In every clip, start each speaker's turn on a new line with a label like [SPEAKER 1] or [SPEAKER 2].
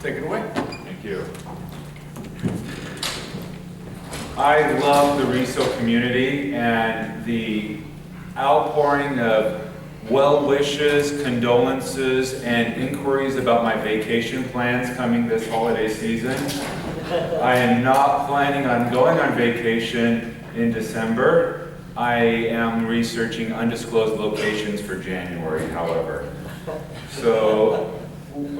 [SPEAKER 1] Take it away.
[SPEAKER 2] Thank you. I love the RESO community and the outpouring of well wishes, condolences, and inquiries about my vacation plans coming this holiday season. I am not planning on going on vacation in December. I am researching undisclosed locations for January, however. So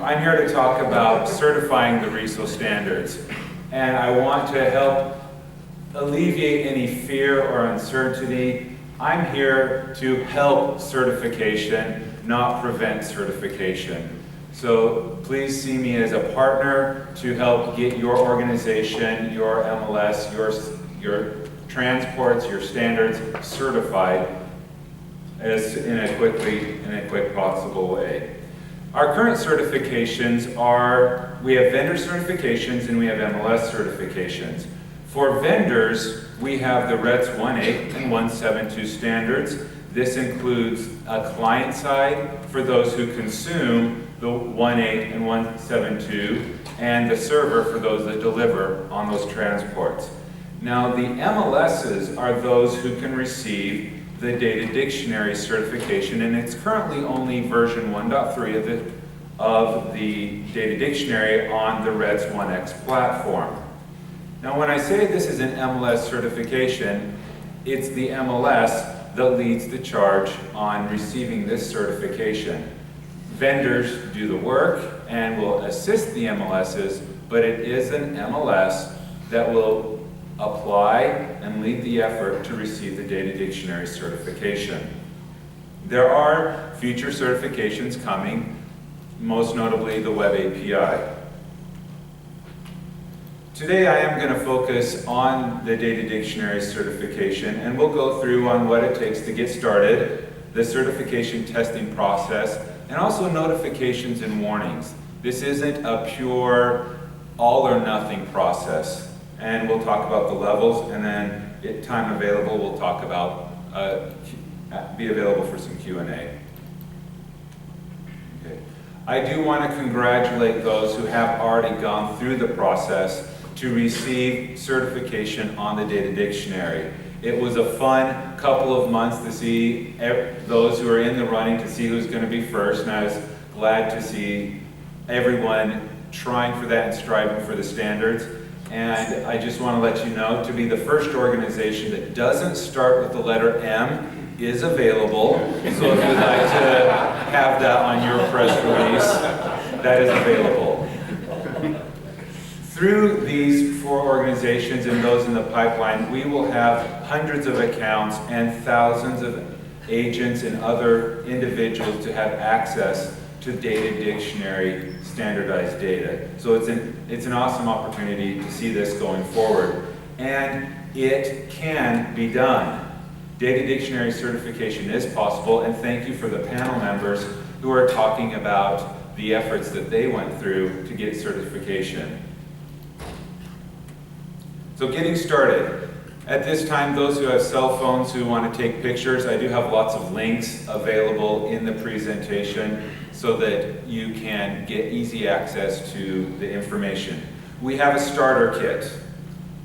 [SPEAKER 2] I'm here to talk about certifying the RESO standards. And I want to help alleviate any fear or uncertainty. I'm here to help certification, not prevent certification. So please see me as a partner to help get your organization, your MLS, your transports, your standards certified in a quick possible way. Our current certifications are, we have vendor certifications and we have MLS certifications. For vendors, we have the RETS 1.8 and 1.7.2 standards. This includes a client side for those who consume the 1.8 and 1.7.2, and the server for those that deliver on those transports. Now, the MLSs are those who can receive the data dictionary certification, and it's currently only version 1.3 of the data dictionary on the RETS 1X platform. Now, when I say this is an MLS certification, it's the MLS that leads the charge on receiving this certification. Vendors do the work and will assist the MLSs, but it is an MLS that will apply and lead the effort to receive the data dictionary certification. There are future certifications coming, most notably the Web API. Today I am going to focus on the data dictionary certification, and we'll go through on what it takes to get started, the certification testing process, and also notifications and warnings. This isn't a pure all or nothing process. And we'll talk about the levels, and then at time available, we'll talk about, be available for some Q&A. Okay. I do want to congratulate those who have already gone through the process to receive certification on the data dictionary. It was a fun couple of months to see those who are in the running to see who's going to be first, and I was glad to see everyone trying for that and striving for the standards. And I just want to let you know, to be the first organization that doesn't start with the letter M is available. So if you'd like to have that on your press release, that is available. Through these 4 organizations and those in the pipeline, we will have hundreds of accounts and thousands of agents and other individuals to have access to data dictionary standardized data. So it's an awesome opportunity to see this going forward. And it can be done. Data dictionary certification is possible, and thank you for the panel members who are talking about the efforts that they went through to get certification. So getting started. At this time, those who have cell phones who want to take pictures, I do have lots of links available in the presentation so that you can get easy access to the information. We have a starter kit.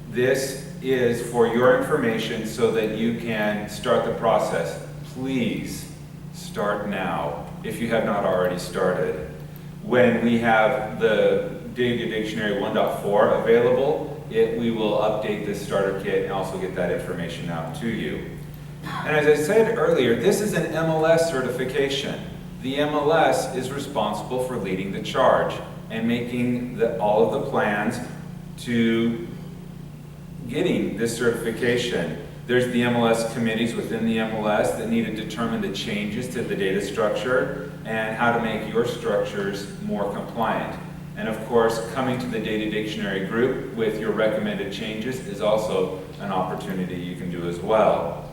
[SPEAKER 2] This is for your information so that you can start the process. Please start now if you have not already started. When we have the Data Dictionary 1.4 available, we will update this starter kit and also get that information out to you. And as I said earlier, this is an MLS certification. The MLS is responsible for leading the charge and making all of the plans to getting this certification. There's the MLS committees within the MLS that need to determine the changes to the data structure and how to make your structures more compliant. And of course, coming to the data dictionary group with your recommended changes is also an opportunity you can do as well.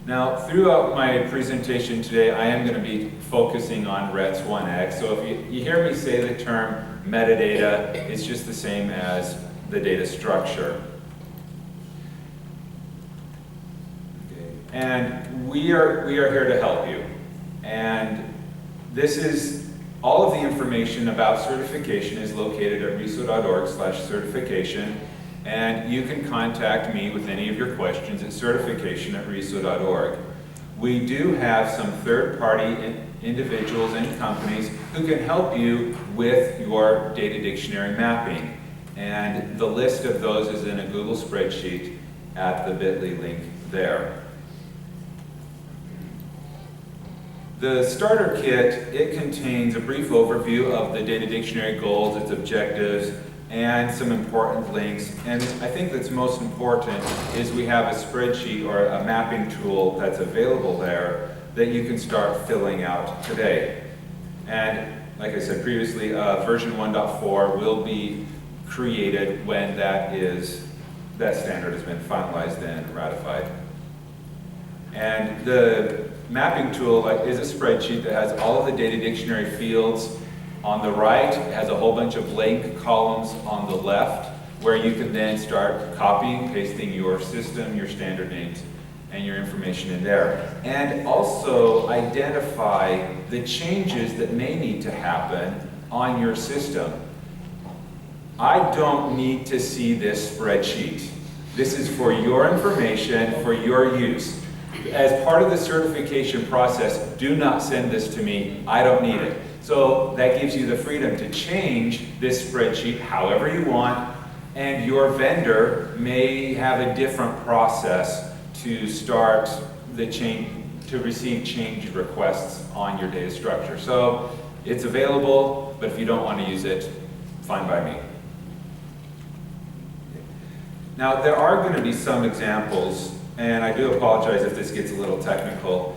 [SPEAKER 2] Now, throughout my presentation today, I am going to be focusing on RETS 1X. So if you hear me say the term metadata, it's just the same as the data structure. Okay. And we are here to help you. And this is All of the information about certification is located at reso.org/certification, and you can contact me with any of your questions at certification@reso.org. We do have some third-party individuals and companies who can help you with your data dictionary mapping. And the list of those is in a Google spreadsheet at the bit.ly link there. The starter kit, it contains a brief overview of the data dictionary goals, its objectives, and some important links. And I think that's most important is we have a spreadsheet or a mapping tool that's available there that you can start filling out today. And like I said previously, version 1.4 will be created when that standard has been finalized and ratified. And the mapping tool is a spreadsheet that has all of the data dictionary fields on the right. It has a whole bunch of blank columns on the left where you can then start copying, pasting your system, your standard names, and your information in there. And also identify the changes that may need to happen on your system. I don't need to see this spreadsheet. This is for your information, for your use. As part of the certification process, do not send this to me. I don't need it. So that gives you the freedom to change this spreadsheet however you want, and your vendor may have a different process to start the change, to receive change requests on your data structure. So it's available, but if you don't want to use it, fine by me. Now there are going to be some examples, and I do apologize if this gets a little technical,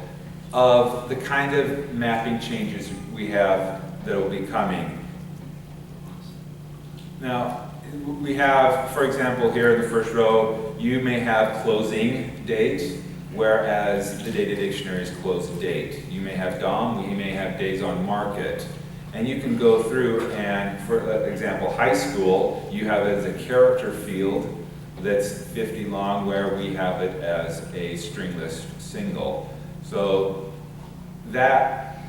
[SPEAKER 2] of the kind of mapping changes we have that will be coming. Now, we have, for example, here in the first row, you may have closing date, whereas the data dictionary is closed date. You may have DOM, you may have days on market. And you can go through and, for example, high school, you have it as a character field that's 50 long, where we have it as a string list single. So that,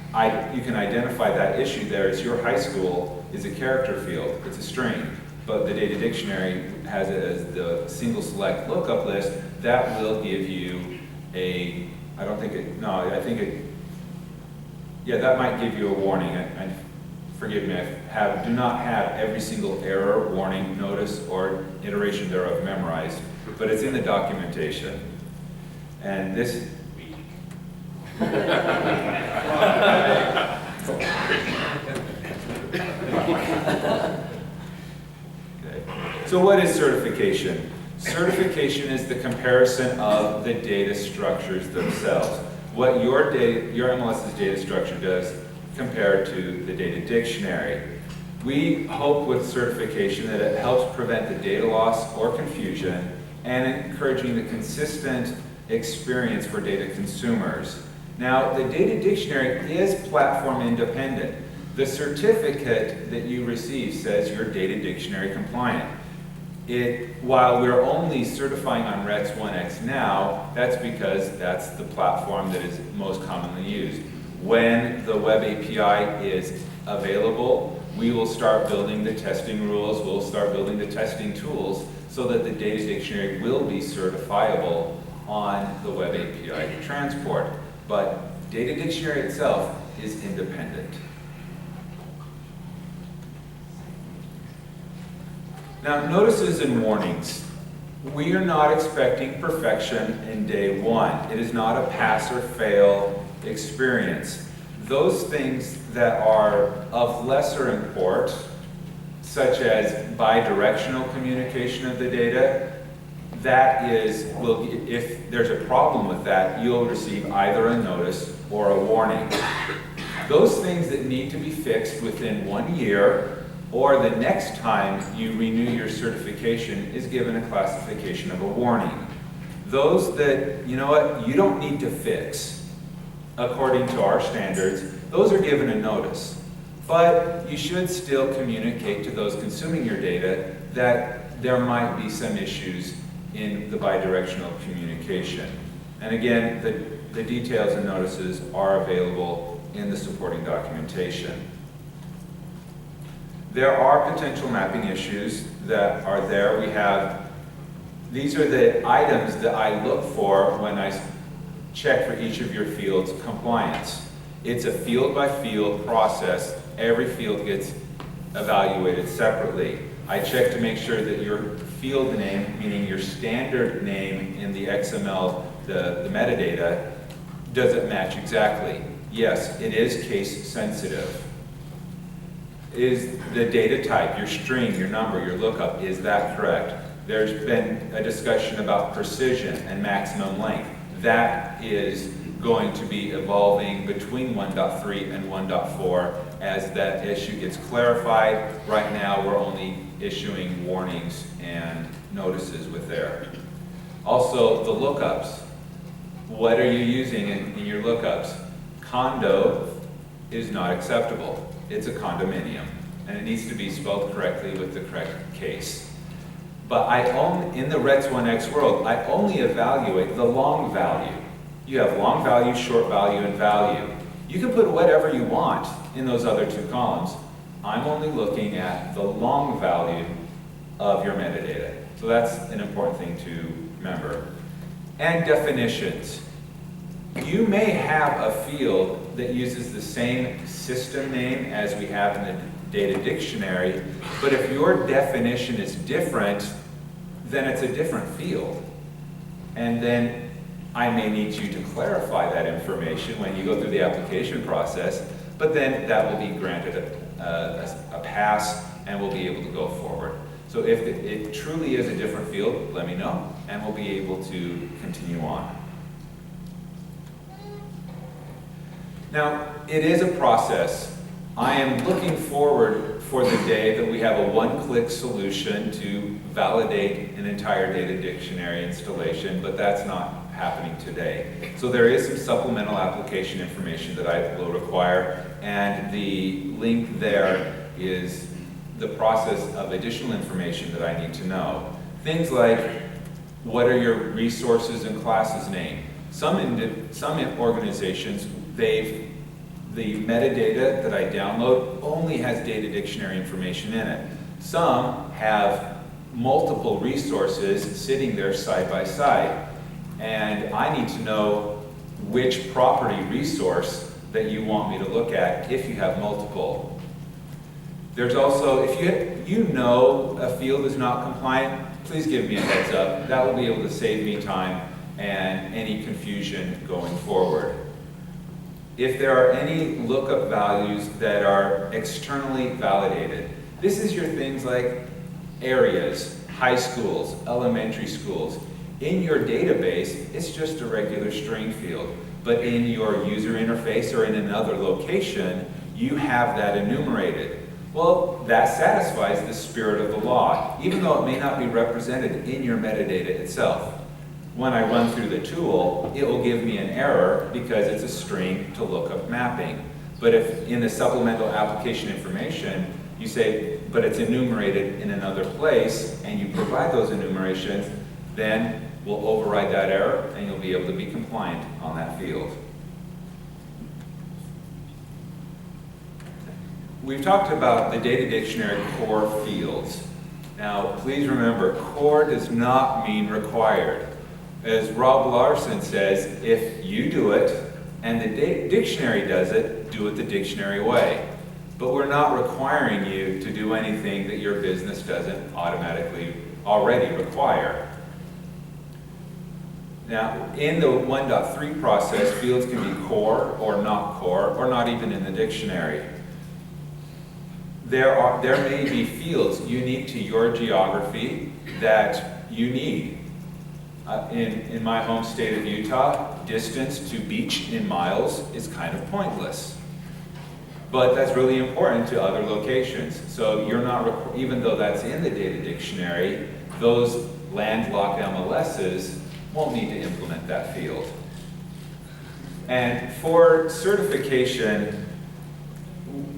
[SPEAKER 2] you can identify that issue there as your high school is a character field, it's a string, but the data dictionary has it as the single select lookup list. That will give you a, I don't think it, no, I think it, yeah, that might give you a warning. Forgive me, do not have every single error, warning, notice, or iteration thereof memorized, but it's in the documentation. And this... Okay. So what is certification? Certification is the comparison of the data structures themselves. What your MLS's data structure does compared to the data dictionary. We hope with certification that it helps prevent the data loss or confusion and encouraging the consistent experience for data consumers. Now, the data dictionary is platform independent. The certificate that you receive says you're data dictionary compliant. While we're only certifying on RETS 1X now, that's because that's the platform that is most commonly used. When the web API is available, we will start building the testing rules, we'll start building the testing tools so that the data dictionary will be certifiable on the web API transport. But data dictionary itself is independent. Now, notices and warnings. We are not expecting perfection in day one. It is not a pass or fail experience. Those things that are of lesser import, such as bi-directional communication of the data, that is, if there's a problem with that, you'll receive either a notice or a warning. Those things that need to be fixed within 1 year or the next time you renew your certification is given a classification of a warning. Those that, you know what, you don't need to fix according to our standards, those are given a notice. But you should still communicate to those consuming your data that there might be some issues in the bidirectional communication. And again, the details and notices are available in the supporting documentation. There are potential mapping issues that are there. These are the items that I look for when I check for each of your fields' compliance. It's a field-by-field process. Every field gets evaluated separately. I check to make sure that your field name, meaning your standard name in the XML, the metadata, doesn't match exactly. Yes, it is case sensitive. Is the data type, your string, your number, your lookup, is that correct? There's been a discussion about precision and maximum length. That is going to be evolving between 1.3 and 1.4 as that issue gets clarified. Right now, we're only issuing warnings and notices with there. Also, the lookups. What are you using in your lookups? Condo is not acceptable. It's a condominium, and it needs to be spelled correctly with the correct case. But in the RETS1X world, I only evaluate the long value. You have long value, short value, and value. You can put whatever you want in those other two columns. I'm only looking at the long value of your metadata. So that's an important thing to remember. And definitions. You may have a field that uses the same system name as we have in the data dictionary, but if your definition is different, then it's a different field. And then I may need you to clarify that information when you go through the application process, but then that will be granted a pass and we'll be able to go forward. So if it truly is a different field, let me know, and we'll be able to continue on. Now, it is a process. I am looking forward for the day that we have a one-click solution to validate an entire data dictionary installation, but that's not happening today. So there is some supplemental application information that I will require, and the link there is the process of additional information that I need to know. Things like, what are your resources and classes named? Some organizations, the metadata that I download only has data dictionary information in it. Some have multiple resources sitting there side by side. And I need to know which property resource that you want me to look at if you have multiple. There's also, if you know a field is not compliant, please give me a heads up. That will be able to save me time and any confusion going forward. If there are any lookup values that are externally validated, this is your things like areas, high schools, elementary schools. In your database, it's just a regular string field, but in your user interface or in another location, you have that enumerated. Well, that satisfies the spirit of the law, even though it may not be represented in your metadata itself. When I run through the tool, it will give me an error because it's a string to lookup mapping. But if in the supplemental application information, you say, but it's enumerated in another place, and you provide those enumerations, then we'll override that error, and you'll be able to be compliant on that field. We've talked about the data dictionary core fields. Now, please remember, core does not mean required. As Rob Larson says, if you do it and the dictionary does it, do it the dictionary way. But we're not requiring you to do anything that your business doesn't automatically already require. Now, in the 1.3 process, fields can be core or not even in the dictionary. There may be fields unique to your geography that you need. In my home state of Utah, distance to beach in miles is kind of pointless. But that's really important to other locations. So you're not, even though that's in the data dictionary, those landlocked MLSs won't need to implement that field. And for certification,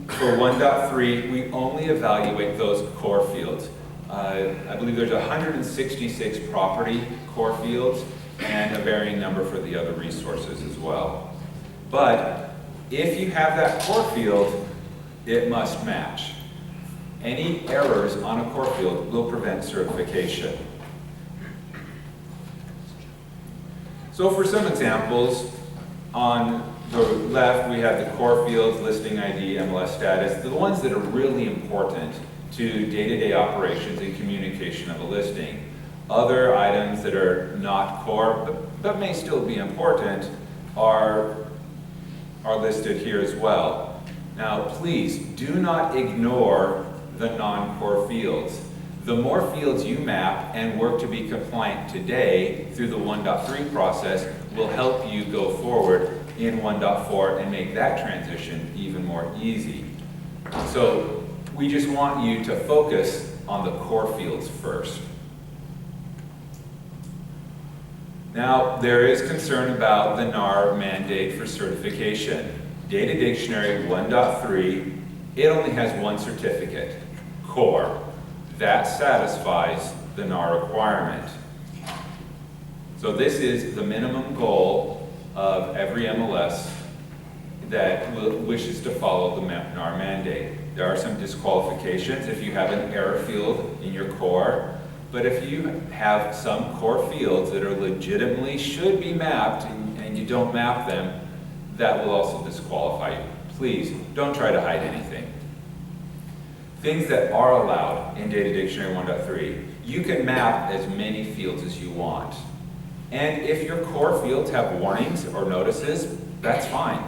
[SPEAKER 2] for 1.3, we only evaluate those core fields. I believe there's 166 property core fields and a varying number for the other resources as well. But if you have that core field, it must match. Any errors on a core field will prevent certification. So for some examples, on the left we have the core fields, listing ID, MLS status, the ones that are really important to day-to-day operations and communication of a listing. Other items that are not core, but may still be important, are listed here as well. Now, please do not ignore the non-core fields. The more fields you map and work to be compliant today through the 1.3 process will help you go forward in 1.4 and make that transition even more easy. So we just want you to focus on the core fields first. Now, there is concern about the NAR mandate for certification. Data Dictionary 1.3, it only has one certificate, core. That satisfies the NAR requirement. So this is the minimum goal of every MLS that wishes to follow the NAR mandate. There are some disqualifications if you have an error field in your core, but if you have some core fields that are legitimately should be mapped and you don't map them, that will also disqualify you. Please, don't try to hide anything. Things that are allowed in Data Dictionary 1.3, you can map as many fields as you want. And if your core fields have warnings or notices, that's fine.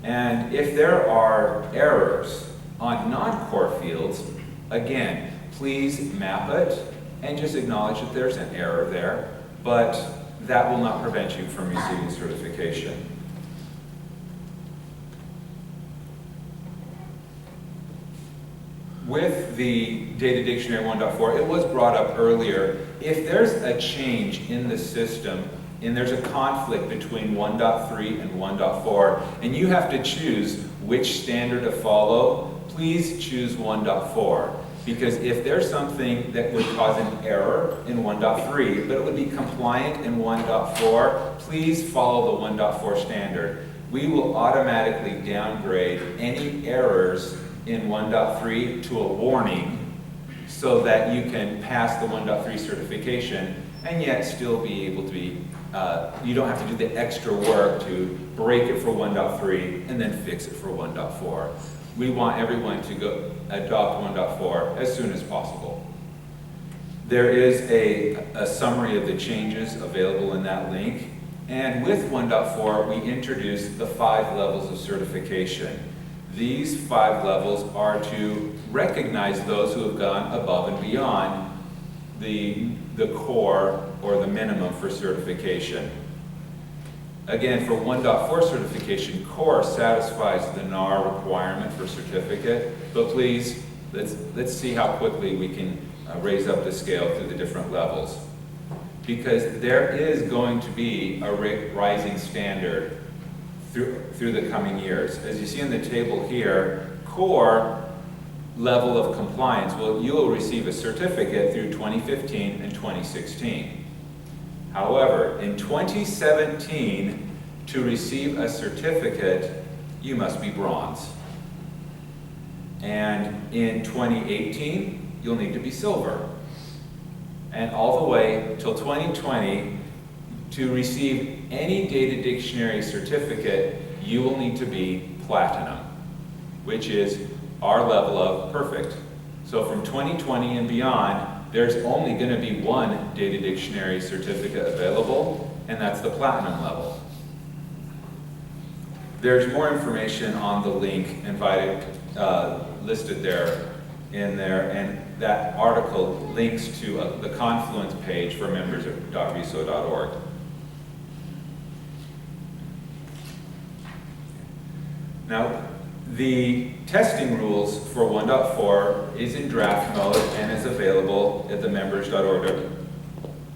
[SPEAKER 2] And if there are errors on non-core fields, again, please map it and just acknowledge that there's an error there, but that will not prevent you from receiving certification. With the Data Dictionary 1.4, it was brought up earlier, if there's a change in the system and there's a conflict between 1.3 and 1.4, and you have to choose which standard to follow, please choose 1.4. Because if there's something that would cause an error in 1.3, but it would be compliant in 1.4, please follow the 1.4 standard. We will automatically downgrade any errors in 1.3 to a warning so that you can pass the 1.3 certification and yet still be able to be, you don't have to do the extra work to break it for 1.3 and then fix it for 1.4. We want everyone to go adopt 1.4 as soon as possible. There is a summary of the changes available in that link. And with 1.4, we introduced the 5 levels of certification. These 5 levels are to recognize those who have gone above and beyond the core or the minimum for certification. Again, for 1.4 certification, core satisfies the NAR requirement for certificate, but please, let's see how quickly we can raise up the scale through the different levels. Because there is going to be a rising standard through the coming years. As you see in the table here, core level of compliance, well, you will receive a certificate through 2015 and 2016. However, in 2017, to receive a certificate, you must be bronze. And in 2018, you'll need to be silver. And all the way till 2020, to receive any Data Dictionary certificate, you will need to be platinum, which is our level of perfect. So from 2020 and beyond, there's only going to be one Data Dictionary certificate available, and that's the platinum level. There's more information on the link listed there, and that article links to the Confluence page for members.reso.org. Now, the testing rules for 1.4 is in draft mode and is available at the members.reso.org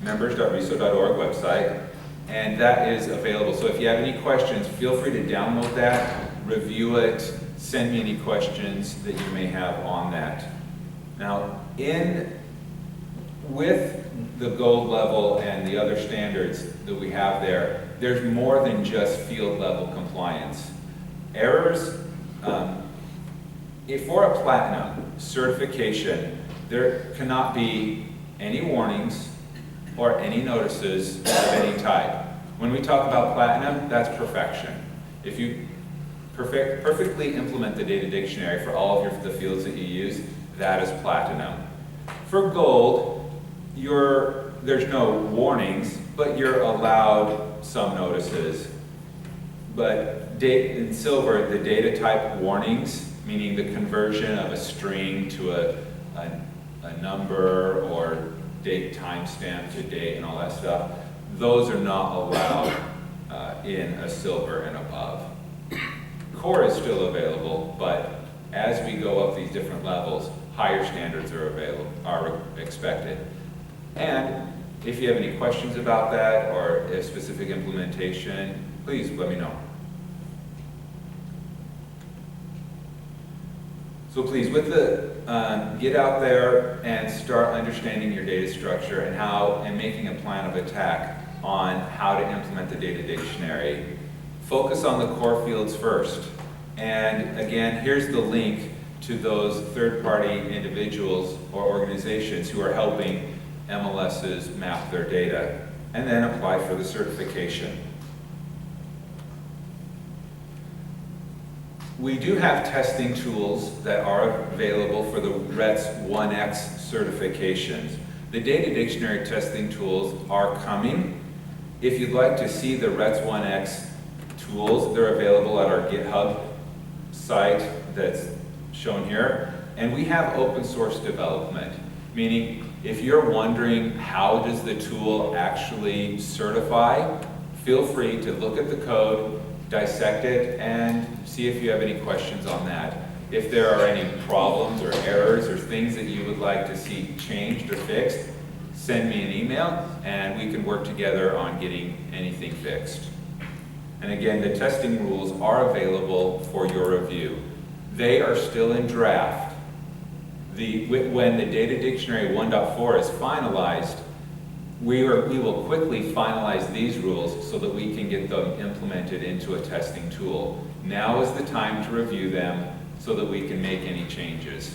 [SPEAKER 2] website, and that is available. So if you have any questions, feel free to download that, review it, send me any questions that you may have on that. Now, with the gold level and the other standards that we have there, there's more than just field level compliance. Errors for a platinum certification, there cannot be any warnings or any notices of any type. When we talk about platinum, that's perfection. If you perfectly implement the data dictionary for all of the fields that you use, that is platinum. For gold, there's no warnings, but you're allowed some notices. But in silver, the data type warnings, meaning the conversion of a string to a number or date timestamp to date and all that stuff, those are not allowed in a silver and above. Core is still available, but as we go up these different levels, higher standards are expected. And if you have any questions about that or a specific implementation, please let me know. So please, get out there and start understanding your data structure and making a plan of attack on how to implement the data dictionary. Focus on the core fields first. And again, here's the link to those third-party individuals or organizations who are helping MLSs map their data, and then apply for the certification. We do have testing tools that are available for the RETS 1X certifications. The data dictionary testing tools are coming. If you'd like to see the RETS 1X tools, they're available at our GitHub site that's shown here. And we have open source development, meaning if you're wondering how does the tool actually certify, feel free to look at the code, dissect it, and see if you have any questions on that. If there are any problems or errors or things that you would like to see changed or fixed, send me an email and we can work together on getting anything fixed. And again, the testing rules are available for your review. They are still in draft. When the Data Dictionary 1.4 is finalized, we will quickly finalize these rules so that we can get them implemented into a testing tool. Now is the time to review them so that we can make any changes.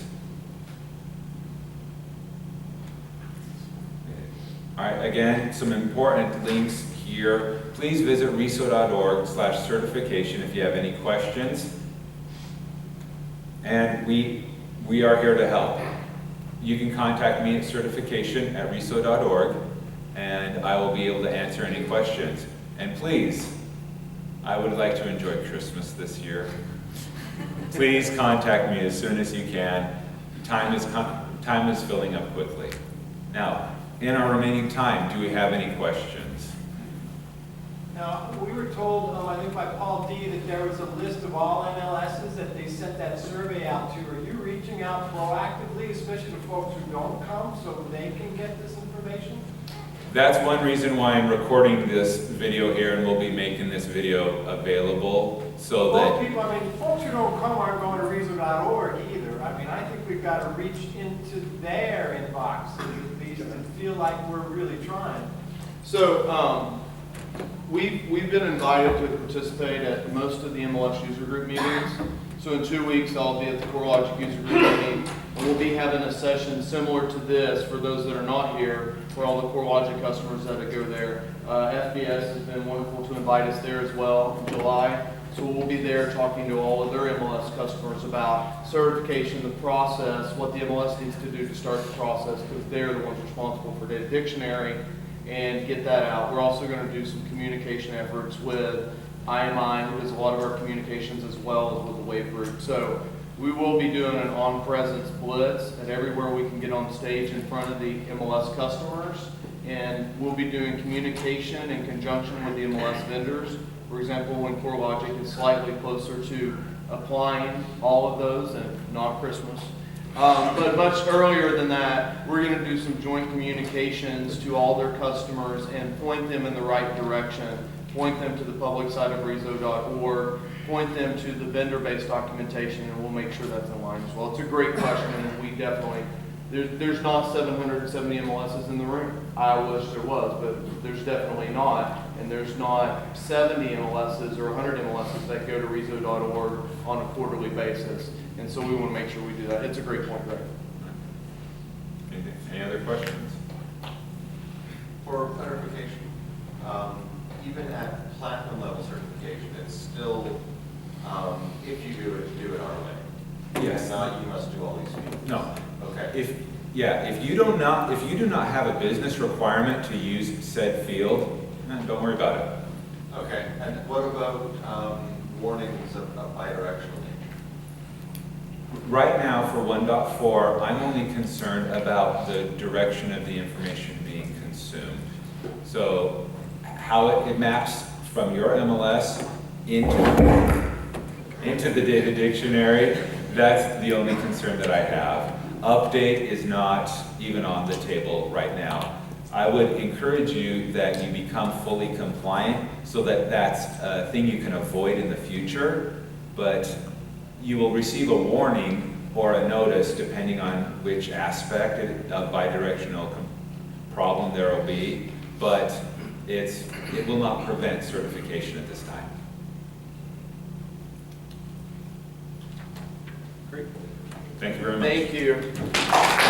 [SPEAKER 2] All right, again, some important links here. Please visit reso.org/certification if you have any questions. And we are here to help. You can contact me at certification@reso.org and I will be able to answer any questions. And please, I would like to enjoy Christmas this year. Please contact me as soon as you can. Time is filling up quickly. Now, in our remaining time, do we have any questions?
[SPEAKER 1] Now, we were told, I think by Paul D, that there was a list of all MLSs that they sent that survey out to. Are you reaching out proactively, especially to folks who don't come, so they can get this information?
[SPEAKER 2] That's one reason why I'm recording this video here, and we'll be making this video available so that
[SPEAKER 1] people, folks who don't come aren't going to reso.org either. I think we've got to reach into their inboxes at least and feel like we're really trying.
[SPEAKER 3] So, we've been invited to participate at most of the MLS user group meetings. So in 2 weeks, I'll be at the CoreLogic user group meeting, and we'll be having a session similar to this for those that are not here, for all the CoreLogic customers that go there. FBS has been wonderful to invite us there as well in July. So we'll be there talking to all of their MLS customers about certification, the process, what the MLS needs to do to start the process, because they're the ones responsible for Data Dictionary, and get that out. We're also going to do some communication efforts with IMI, who does a lot of our communications, as well as with the Wave Group. So we will be doing an on-presence blitz at everywhere we can get on stage in front of the MLS customers, and we'll be doing communication in conjunction with the MLS vendors. For example, when CoreLogic is slightly closer to applying all of those, and not Christmas, but much earlier than that, we're going to do some joint communications to all their customers and point them in the right direction. Point them to the public site of reso.org, point them to the vendor-based documentation, and we'll make sure that's in line as well. It's a great question, and we definitely, there's not 770 MLSs in the room. I wish there was, but there's definitely not. And there's not 70 MLSs or 100 MLSs that go to reso.org on a quarterly basis. And so we want to make sure we do that. It's a great point, Greg.
[SPEAKER 2] Any other questions?
[SPEAKER 4] For clarification, even at platinum level certification, it's still, if you do it our way.
[SPEAKER 2] Yes.
[SPEAKER 4] And not you must do all these fields.
[SPEAKER 2] No.
[SPEAKER 4] Okay.
[SPEAKER 2] If you do not have a business requirement to use said field, don't worry about it.
[SPEAKER 4] Okay, and what about warnings of bidirectional nature?
[SPEAKER 2] Right now for 1.4, I'm only concerned about the direction of the information being consumed. So how it maps from your MLS into the data dictionary, that's the only concern that I have. Update is not even on the table right now. I would encourage you that you become fully compliant so that that's a thing you can avoid in the future, but you will receive a warning or a notice depending on which aspect of bidirectional problem there will be, but it will not prevent certification at this time.
[SPEAKER 3] Great.
[SPEAKER 2] Thank you very much.
[SPEAKER 3] Thank you.